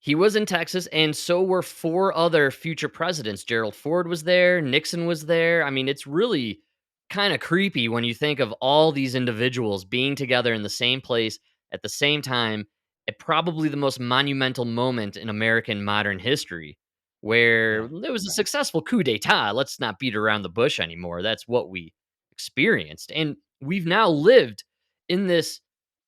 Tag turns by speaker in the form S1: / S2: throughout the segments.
S1: He was in Texas, and so were 4 other future presidents. Gerald Ford was there, Nixon was there. I mean, it's really kinda creepy when you think of all these individuals being together in the same place at the same time at probably the most monumental moment in American modern history, where
S2: Yeah.
S1: there was a successful coup d'etat. Let's not beat around the bush anymore. That's what we experienced, and we've now lived in this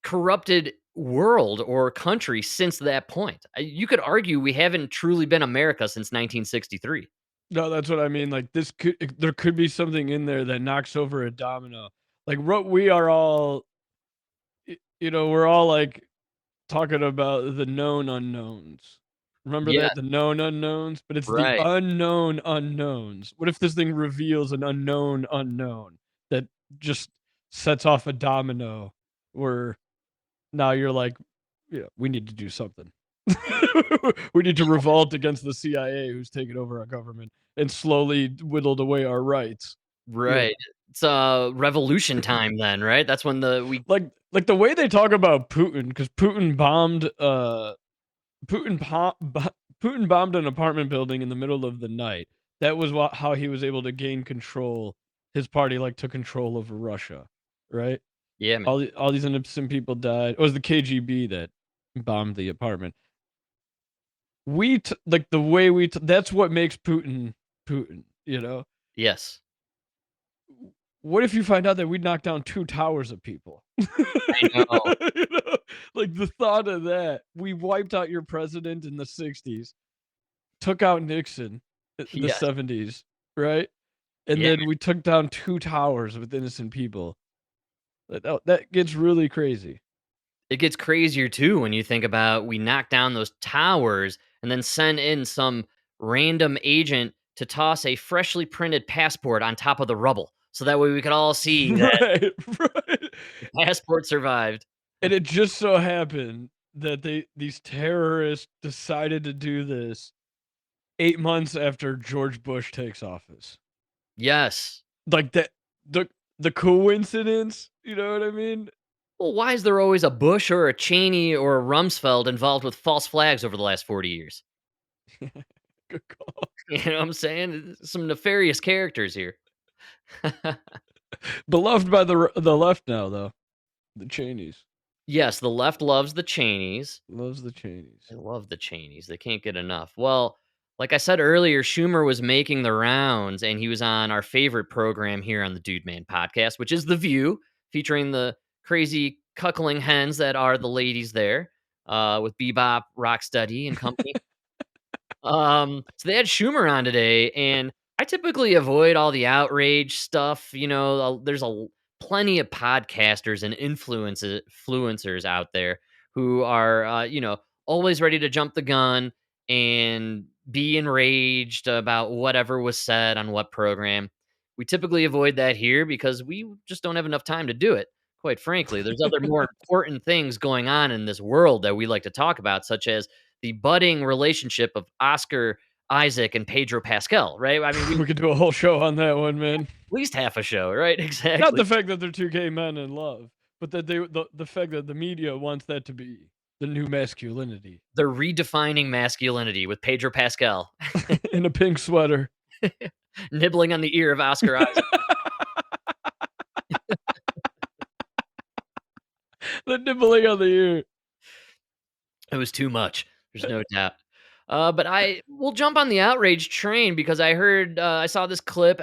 S1: corrupted world or country since that point. You could argue we haven't truly been America since 1963.
S2: No, that's what I mean, like, there could be something in there that knocks over a domino. Like, what we are all we're all, like, talking about the known unknowns. Remember
S1: Yeah,
S2: that? The known unknowns? But it's the
S1: right.
S2: unknown unknowns. What if this thing reveals an unknown unknown that just sets off a domino where now you're like, "Yeah, we need to do something." We need to revolt against the CIA who's taken over our government and slowly whittled away our rights. You
S1: Right.
S2: know?
S1: It's, revolution time then, right? That's when the we
S2: Like, the way they talk about Putin, because Putin po bo Putin bombed an apartment building in the middle of the night. That was how he was able to gain control. His party, like, took control over Russia, right?
S1: Yeah, man.
S2: All these innocent people died. It was the KGB that bombed the apartment. Like, the way that's what makes Putin Putin, you know?
S1: Yes.
S2: What if you find out that we knocked down 2 towers of people?
S1: I know.
S2: You know? Like, the thought of that. We wiped out your president in the '60s, took out Nixon in the
S1: Yes.
S2: '70s, right? And
S1: Yeah.
S2: then we took down 2 towers with innocent people. That gets really crazy.
S1: It gets crazier too when you think about we knock down those towers and then send in some random agent to toss a freshly printed passport on top of the rubble. So that way we could all see that
S2: Right, right.
S1: the passport survived.
S2: And it just so happened that these terrorists decided to do this 8 months after George Bush takes office.
S1: Yes.
S2: Like, the the coincidence, you know what I mean?
S1: Well, why is there always a Bush or a Cheney or a Rumsfeld involved with false flags over the last 40 years?
S2: Good call.
S1: You know what I'm saying? Some nefarious characters here.
S2: Beloved by the left now, though, the Cheneys.
S1: Yes, the left loves the Cheneys.
S2: Loves the Cheneys.
S1: They love the Cheneys. They can't get enough. Well, like I said earlier, Schumer was making the rounds and he was on our favorite program here on the Dude Man podcast, which is The View, featuring the crazy cuckling hens that are the ladies there, with Bebop, Rocksteady, and company. So they had Schumer on today, and I typically avoid all the outrage stuff. There's plenty of podcasters and influencers out there who are, always ready to jump the gun and be enraged about whatever was said on what program. We typically avoid that here because we just don't have enough time to do it. Quite frankly, there's other more important things going on in this world that we like to talk about, such as the budding relationship of Oscar Isaac and Pedro Pascal, right? I mean, we
S2: We could do a whole show on that one, man.
S1: at least half a show, right?
S2: Not
S1: Exactly.
S2: the fact that they're 2 gay men in love, but that the fact that the media wants that to be the new masculinity.
S1: They're redefining masculinity with Pedro Pascal
S2: In a pink sweater.
S1: nibbling on the ear of Oscar Isaac.
S2: The nibbling on the ear.
S1: It was too much. There's no doubt. But I will jump on the outrage train because I saw this clip.